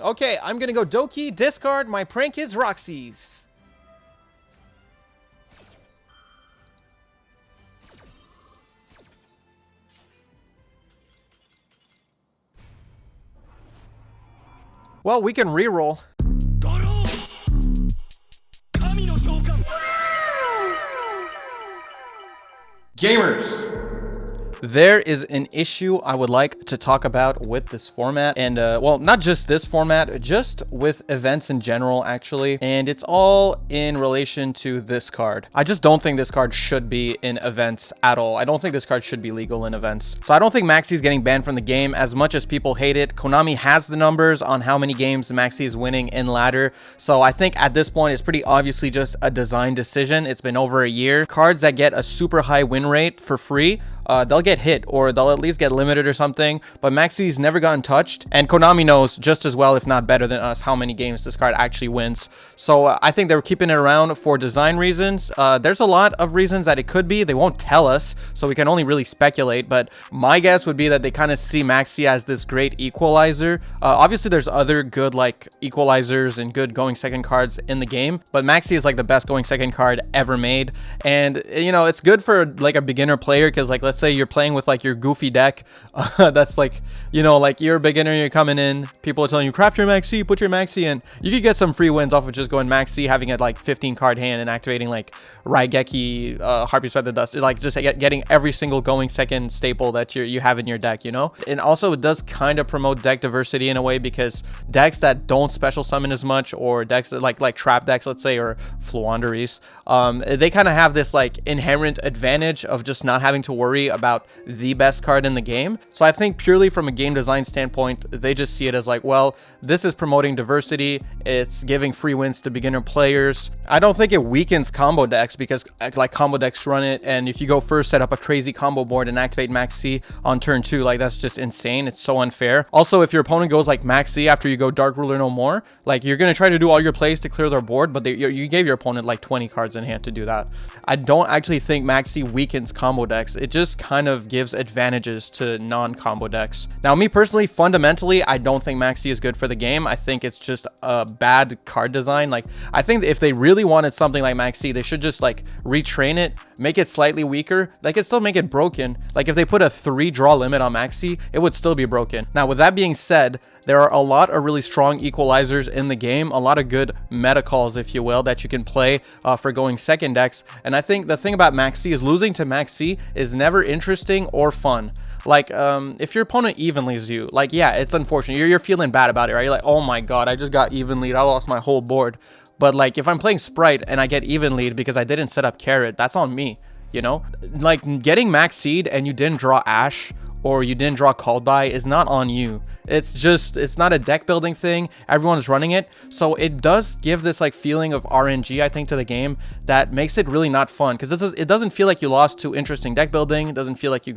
Okay, I'm gonna go Doki, discard my Prank Kids Roxy's. Well, we can reroll. Gamers! There is an issue I would like to talk about with this format, and well, not just this format, just with events in general, actually, and it's all in relation to this card. I just don't think this card should be in events at all. I don't think this card should be legal in events. So I don't think MAXX is getting banned from the game. As much as people hate it, Konami has the numbers on how many games MAXX is winning in ladder, so I think at this point it's pretty obviously just a design decision. It's been over a year. Cards that get a super high win rate for free, they'll get hit, or they'll at least get limited or something, but MAXX's never gotten touched, and Konami knows just as well, if not better than us, how many games this card actually wins. So I think they're keeping it around for design reasons. There's a lot of reasons that it could be. They won't tell us, so we can only really speculate, but my guess would be that they kind of see MAXX as this great equalizer. Obviously there's other good like equalizers and good going second cards in the game, but MAXX is like the best going second card ever made, and you know, it's good for like a beginner player, because like, let's say you're playing with like your goofy deck, that's like, you know, like you're a beginner, you're coming in, people are telling you craft your MAXX, put your MAXX in, you could get some free wins off of just going MAXX, having a like 15 card hand and activating like Raigeki, Harpy's Feather Dust, like just getting every single going second staple that you have in your deck, you know. And also it does kind of promote deck diversity in a way, because decks that don't special summon as much, or decks that like trap decks, let's say, or Fluanderies, they kind of have this like inherent advantage of just not having to worry about the best card in the game. So I think purely from a game design standpoint, they just see it as like, well, this is promoting diversity, it's giving free wins to beginner players. I don't think it weakens combo decks, because like combo decks run it, and if you go first, set up a crazy combo board and activate MAXX on turn 2, like that's just insane. It's so unfair. Also, if your opponent goes like MAXX after you go Dark Ruler no more, like you're gonna try to do all your plays to clear their board, but you gave your opponent like 20 cards in hand to do that. I don't actually think MAXX weakens combo decks. It just kind of gives advantages to non-combo decks. Now, me personally, fundamentally, I don't think MAXX is good for the game. I think it's just a bad card design. Like, I think if they really wanted something like MAXX, they should just like retrain it, make it slightly weaker. They could still make it broken. Like if they put a 3 draw limit on MAXX, it would still be broken. Now, with that being said, there are a lot of really strong equalizers in the game, a lot of good meta calls, if you will, that you can play for going second decks. And I think the thing about MAXX is losing to MAXX is never interesting or fun. Like, if your opponent even leads you, like, yeah, it's unfortunate. You're feeling bad about it, right? You're like, oh my god, I just got even lead. I lost my whole board. But like, if I'm playing Sprite and I get even lead because I didn't set up Carrot, that's on me, you know? Like, getting MAXX'd and you didn't draw Ash, or you didn't draw Called By, is not on you. It's not a deck building thing. Everyone's running it, so it does give this like feeling of RNG, I think, to the game that makes it really not fun, because it doesn't feel like you lost to interesting deck building. It doesn't feel like you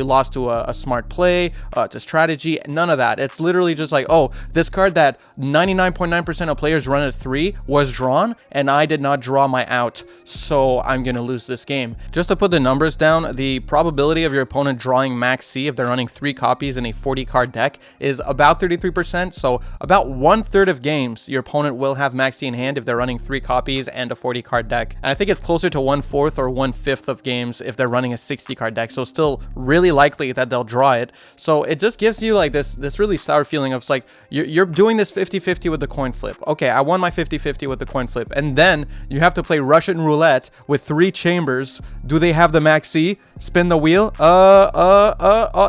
lost to a smart play, to strategy. None of that. It's literally just like, oh, this card that 99.9% of players run at 3 was drawn, and I did not draw my out, so I'm gonna lose this game. Just to put the numbers down, the probability of your opponent drawing MAXX if they're running 3 copies in a 40 card deck is about 33%. So about 1/3 of games your opponent will have MAXX in hand if they're running 3 copies and a 40 card deck. And I think it's closer to 1/4 or 1/5 of games if they're running a 60 card deck. So still really likely that they'll draw it. So it just gives you like this really sour feeling of like you're doing this 50-50 with the coin flip. Okay, I won my 50-50 with the coin flip, and then you have to play Russian roulette with 3 chambers. Do they have the MAXX? Spin the wheel.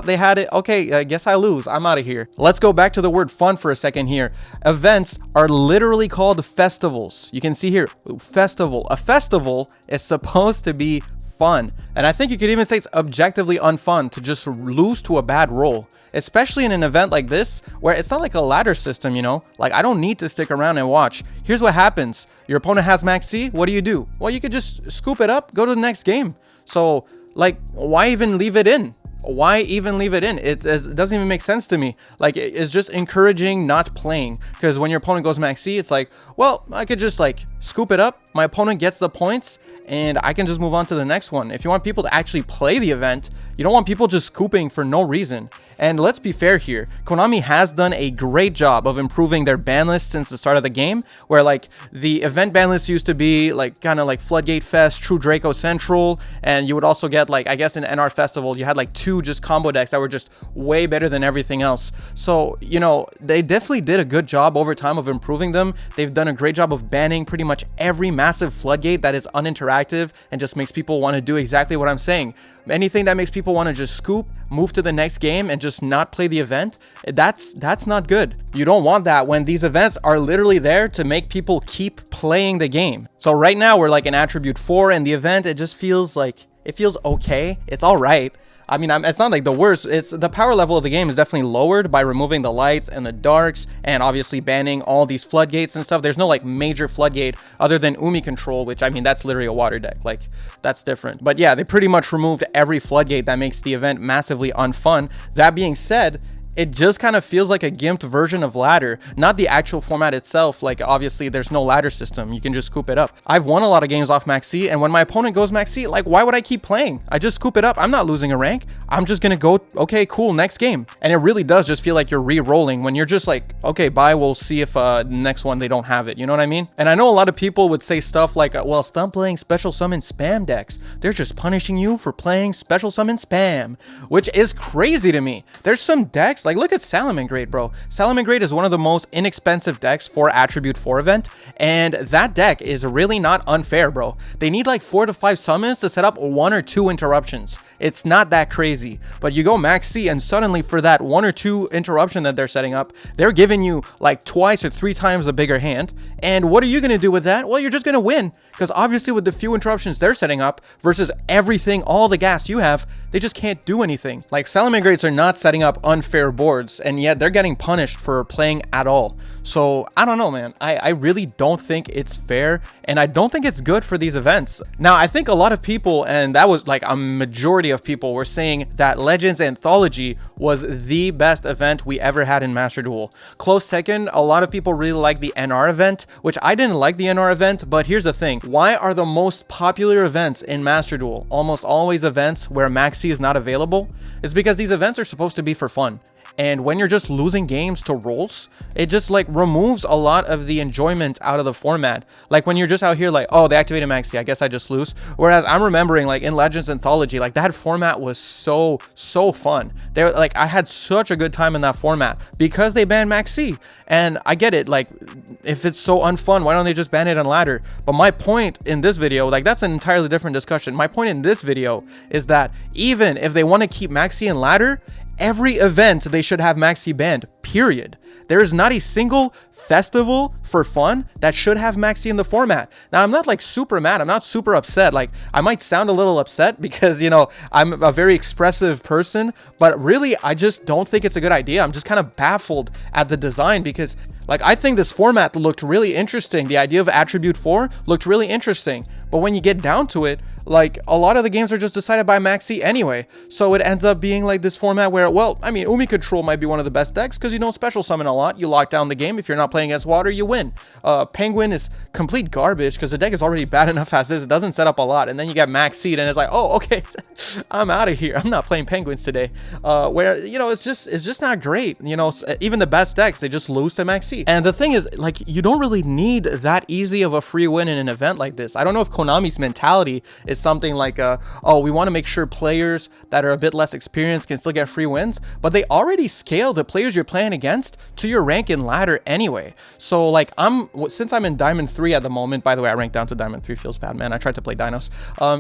They had it. Okay, I guess I lose. I'm out of here. Let's go back to the word fun for a second here. Events are literally called festivals. You can see here, festival. A festival is supposed to be fun. And I think you could even say it's objectively unfun to just lose to a bad roll, especially in an event like this where it's not like a ladder system, you know? Like, I don't need to stick around and watch. Here's what happens. Your opponent has MAXX. What do? Well, you could just scoop it up, go to the next game. So, like, why even leave it in? Why even leave it in? It doesn't even make sense to me. Like, it's just encouraging not playing, because when your opponent goes MAXX, it's like, well, I could just like scoop it up, my opponent gets the points, and I can just move on to the next one. If you want people to actually play the event, you don't want people just scooping for no reason. And let's be fair here, Konami has done a great job of improving their ban list since the start of the game, where like the event ban list used to be like kind of like Floodgate Fest, True Draco Central, and you would also get like, I guess in NR Festival, you had like 2 just combo decks that were just way better than everything else. So, you know, they definitely did a good job over time of improving them. They've done a great job of banning pretty much every massive Floodgate that is uninteractive and just makes people want to do exactly what I'm saying. Anything that makes people want to just scoop, move to the next game, and just not play the event, that's not good. You don't want that when these events are literally there to make people keep playing the game. So right now we're like in attribute 4, and the event, it just feels like, it feels okay. It's all right. I mean, it's not like the worst. It's the power level of the game is definitely lowered by removing the lights and the darks, and obviously banning all these floodgates and stuff. There's no like major floodgate other than Umi control, which I mean, that's literally a water deck. Like, that's different. But yeah, they pretty much removed every floodgate that makes the event massively unfun. That being said, it just kind of feels like a gimped version of ladder, not the actual format itself. Like, obviously there's no ladder system, you can just scoop it up. I've won a lot of games off MAXX, and when my opponent goes MAXX, like, why would I keep playing? I just scoop it up. I'm not losing a rank. I'm just gonna go, okay, cool, next game. And it really does just feel like you're re-rolling when you're just like, okay, bye, we'll see if next one they don't have it, you know what I mean? And I know a lot of people would say stuff like, well, stop playing special summon spam decks. They're just punishing you for playing special summon spam, which is crazy to me. There's some decks, like, look at Salamangreat, bro. Salamangreat is one of the most inexpensive decks for Attribute 4 event, and that deck is really not unfair, bro. They need like 4 to 5 summons to set up 1 or 2 interruptions. It's not that crazy, but you go MAXX, and suddenly for that 1 or 2 interruption that they're setting up, they're giving you like 2 or 3 times a bigger hand. And what are you going to do with that? Well, you're just going to win, because obviously with the few interruptions they're setting up versus everything, all the gas you have, they just can't do anything. Like, Salamangreats are not setting up unfair boards, and yet they're getting punished for playing at all. So I don't know, man. I really don't think it's fair, and I don't think it's good for these events. Now, I think a lot of people, and that was like a majority of people, were saying that Legends Anthology was the best event we ever had in Master Duel. Close second, a lot of people really like the NR event, which I didn't like the NR event, but here's the thing. Why are the most popular events in Master Duel almost always events where MAXX is not available? It's because these events are supposed to be for fun. And when you're just losing games to rolls, it just like removes a lot of the enjoyment out of the format. Like when you're just out here like, oh, they activated MAXX, I guess I just lose. Whereas I'm remembering like in Legends Anthology, like that format was so fun. They like, I had such a good time in that format because they banned MAXX. And I get it, like if it's so unfun, why don't they just ban it on ladder? But my point in this video, like that's an entirely different discussion. My point in this video is that even if they want to keep MAXX in ladder, every event they should have MAXX banned, period. There is not a single festival for fun that should have MAXX in the format. Now, I'm not like super mad. I'm not super upset. Like, I might sound a little upset because, you know, I'm a very expressive person, but really, I just don't think it's a good idea. I'm just kind of baffled at the design because, like, I think this format looked really interesting. The idea of Attribute 4 looked really interesting. But when you get down to it, like a lot of the games are just decided by MAXX anyway. So it ends up being like this format where, well, I mean, Umi Control might be one of the best decks because you don't special summon a lot. You lock down the game. If you're not playing against water, you win. Penguin is complete garbage because the deck is already bad enough as is. It doesn't set up a lot. And then you get MAXX and it's like, oh, okay, I'm out of here. I'm not playing Penguins today. Where, you know, it's just not great. You know, even the best decks, they just lose to MAXX. And the thing is, like, you don't really need that easy of a free win in an event like this. I don't know if Konami's mentality is something like, oh, we want to make sure players that are a bit less experienced can still get free wins, but they already scale the players you're playing against to your rank in ladder anyway. So like, since I'm in Diamond 3 at the moment, by the way, I ranked down to Diamond 3, feels bad, man. I tried to play Dinos.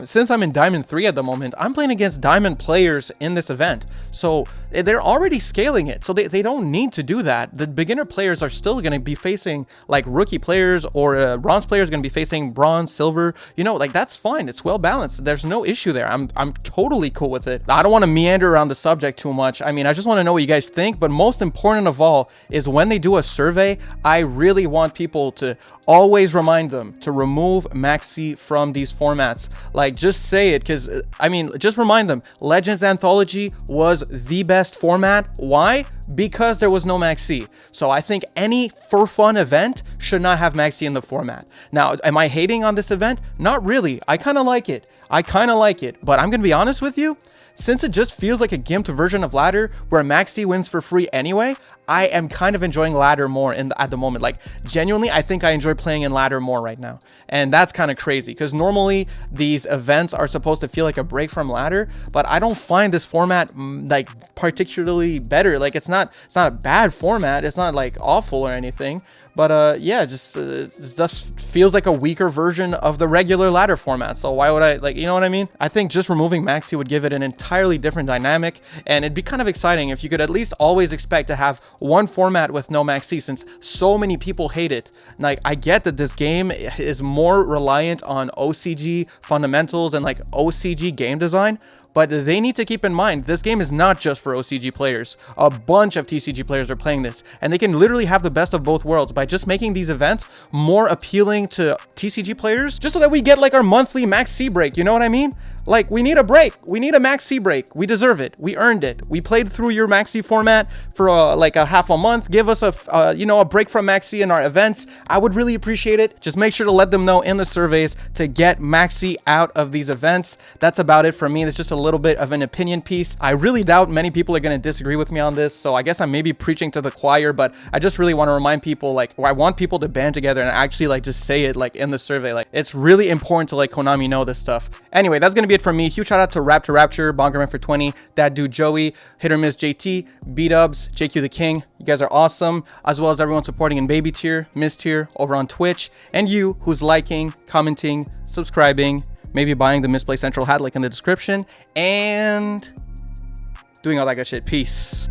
Since I'm in Diamond 3 at the moment, I'm playing against Diamond players in this event. So they're already scaling it. So they don't need to do that. The beginner players are still going to be facing like rookie players, or bronze players going to be facing bronze, silver, you know, like that's fine. It's well balanced. There's no issue there. I'm totally cool with it. I don't want to meander around the subject too much. I mean, I just want to know what you guys think, but most important of all is when they do a survey, I really want people to always remind them to remove MAXX from these formats. Like, just say it, because I mean, just remind them Legends Anthology was the best format. Why? Because there was no MAXX. So I think any for fun event should not have MAXX in the format. Now, am I hating on this event? Not really. I kind of like it. But I'm gonna be honest with you, since it just feels like a gimped version of ladder where MAXX wins for free anyway, I am kind of enjoying ladder more at the moment. Like, genuinely, I think I enjoy playing in ladder more right now. And that's kind of crazy because normally these events are supposed to feel like a break from ladder, but I don't find this format like particularly better. Like, it's not a bad format. It's not like awful or anything. But yeah, it just feels like a weaker version of the regular ladder format. So why would I, like, you know what I mean? I think just removing MAXX would give it an entirely different dynamic, and it'd be kind of exciting if you could at least always expect to have one format with no MAXX, since so many people hate it. Like, I get that this game is more reliant on OCG fundamentals and like OCG game design, but they need to keep in mind, this game is not just for OCG players. A bunch of TCG players are playing this, and they can literally have the best of both worlds by just making these events more appealing to TCG players, just so that we get like our monthly MAXX break, you know what I mean? Like, we need a break. We need a MAXX break. We deserve it. We earned it. We played through your MAXX format for like a half a month. Give us a break from MAXX in our events. I would really appreciate it. Just make sure to let them know in the surveys to get MAXX out of these events. That's about it for me. It's just a little bit of an opinion piece. I really doubt many people are going to disagree with me on this, so I guess I'm maybe preaching to the choir, but I just really want to remind people, like, I want people to band together and actually like just say it like in the survey. Like, it's really important to let Konami know this stuff. Anyway, that's going to be it from me. Huge shout out to Rapture, Bongerman for 20, That Dude Joey, Hit or Miss JT, B-Dubs, JQ the King. You guys are awesome, as well as everyone supporting in Baby Tier, Miss Tier over on Twitch, and you who's liking, commenting, subscribing, maybe buying the Misplay Central hat like in the description, and doing all that good shit. Peace.